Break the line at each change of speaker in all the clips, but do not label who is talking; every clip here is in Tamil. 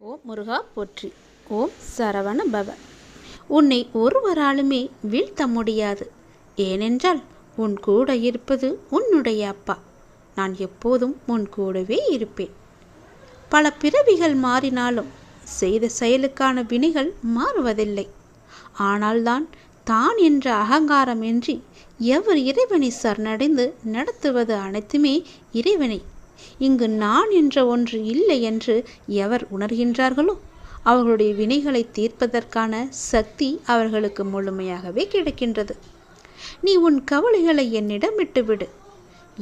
ஓம் முருகா போற்றி. ஓம் சரவண பவ. உன்னை ஒருவராலுமே வீழ்த்த முடியாது. ஏனென்றால் உன் கூட இருப்பது உன்னுடைய அப்பா. நான் எப்போதும் உன் கூடவே இருப்பேன். பல பிறவிகள் மாறினாலும் செய்த செயலுக்கான வினைகள் மாறுவதில்லை. ஆனால்தான் தான் என்ற அகங்காரமின்றி எவர் இறைவனை சரணடைந்து நடத்துவது அனைத்துமே இறைவனை. இங்கு நான் என்ற ஒன்று இல்லை என்று எவர் உணர்கின்றார்களோ அவர்களுடைய வினைகளை தீர்ப்பதற்கான சக்தி அவர்களுக்கு முழுமையாகவே கிடைக்கின்றது. நீ உன் கவலைகளை என்னிடம் விட்டுவிடு.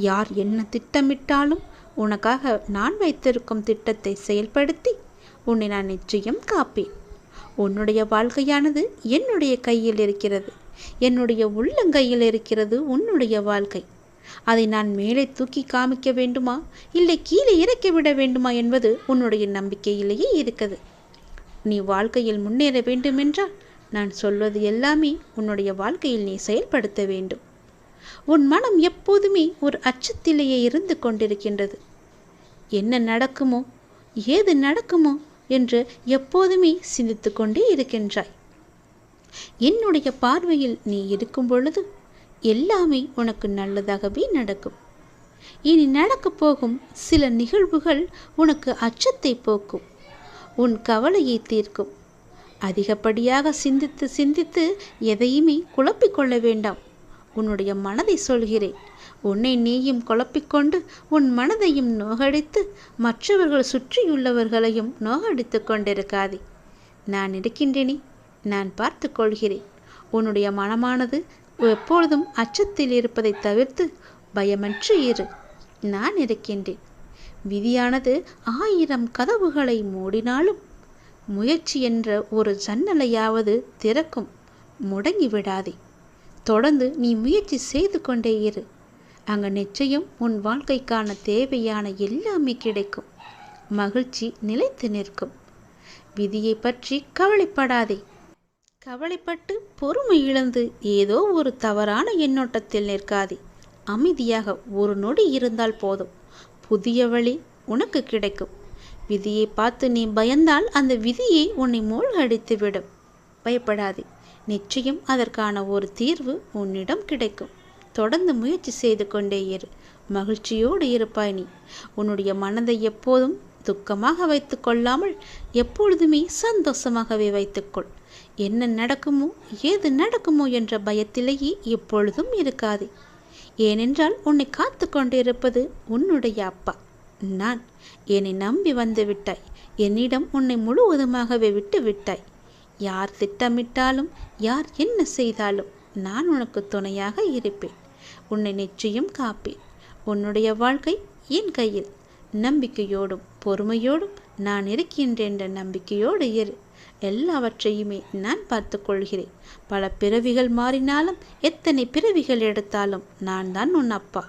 யார் என்ன திட்டமிட்டாலும் உனக்காக நான் வைத்திருக்கும் திட்டத்தை செயல்படுத்தி உன்னை நான் நிச்சயம் காப்பேன். உன்னுடைய வாழ்க்கையானது என்னுடைய கையில் இருக்கிறது. என்னுடைய உள்ளங்கையில் இருக்கிறது உன்னுடைய வாழ்க்கை. அதை நான் மேலே தூக்கி காமிக்க வேண்டுமா இல்லை கீழே இறக்கிவிட வேண்டுமா என்பது உன்னுடைய நம்பிக்கையிலேயே இருக்குது. நீ வாழ்க்கையில் முன்னேற வேண்டுமென்றால் நான் சொல்வது எல்லாமே உன்னுடைய வாழ்க்கையில் நீ செயல்படுத்த வேண்டும். உன் மனம் எப்போதுமே ஒரு அச்சத்திலேயே இருந்து கொண்டிருக்கின்றது. என்ன நடக்குமோ ஏது நடக்குமோ என்று எப்போதுமே சிந்தித்து கொண்டே இருக்கின்றாய். என்னுடைய பார்வையில் நீ இருக்கும் பொழுது எல்லாமே உனக்கு நல்லதாகவே நடக்கும். இனி நடக்கப் போகும் சில நிகழ்வுகள் உனக்கு அச்சத்தை போக்கும், உன் கவலையை தீர்க்கும். அதிகப்படியாக சிந்தித்து சிந்தித்து எதையுமே குழப்பிக்கொள்ள வேண்டாம். உன்னுடைய மனதை சொல்கிறேன். உன்னை நீயும் குழப்பிக்கொண்டு உன் மனதையும் நோகடித்து மற்றவர்கள் சுற்றியுள்ளவர்களையும் நோகடித்து கொண்டிருக்காதே. நான் இருக்கின்றேனே, நான் பார்த்து கொள்கிறேன். உன்னுடைய மனமானது எப்பொழுதும் அச்சத்தில் இருப்பதை தவிர்த்து பயமற்று இரு. நான் இருக்கின்றேன். விதியானது 1000 கதவுகளை மூடினாலும் முயற்சி என்ற ஒரு ஜன்னலையாவது திறக்கும். முடங்கி விடாதே. தொடர்ந்து நீ முயற்சி செய்து கொண்டே இரு. அங்கு நிச்சயம் உன் வாழ்க்கைக்கான தேவையான எல்லாமே கிடைக்கும். மகிழ்ச்சி நிலைத்து நிற்கும். விதியை பற்றி கவலைப்படாதே. கவலைப்பட்டு பொறுமை இழந்து ஏதோ ஒரு தவறான எண்ணோட்டத்தில் நிற்காதே. அமைதியாக ஒரு நொடி இருந்தால் போதும். புதிய வழி உனக்கு கிடைக்கும். விதியை பார்த்து நீ பயந்தால் அந்த விதியை உன்னை மூழ்கடித்து விடும். பயப்படாதே. நிச்சயம் அதற்கான ஒரு தீர்வு உன்னிடம் கிடைக்கும். தொடர்ந்து முயற்சி செய்து கொண்டே இரு. மகிழ்ச்சியோடு இருப்பாய் நீ. உன்னுடைய மனதை எப்போதும் துக்கமாக வைத்து கொள்ளாமல் எப்பொழுதுமே சந்தோஷமாகவே வைத்துக்கொள். என்ன நடக்குமோ ஏது நடக்குமோ என்ற பயத்திலேயே எப்பொழுதும் இருக்காது. ஏனென்றால் உன்னை காத்து கொண்டிருப்பது உன்னுடைய அப்பா நான். என்னை நம்பி வந்து விட்டாய். என்னிடம் உன்னை முழுவதுமாகவே விட்டு விட்டாய். யார் திட்டமிட்டாலும் யார் என்ன செய்தாலும் நான் உனக்கு துணையாக இருப்பேன். உன்னை நிச்சயம் காப்பேன். உன்னுடைய வாழ்க்கை என் கையில். நம்பிக்கையோடும் பொறுமையோடும் நான் இருக்கின்றேன் என்ற நம்பிக்கையோடு இரு. எல்லாவற்றையுமே நான் பார்த்து கொள்கிறேன். பல பிறவிகள் மாறினாலும் எத்தனை பிறவிகள் எடுத்தாலும் நான் தான் உன் அப்பா.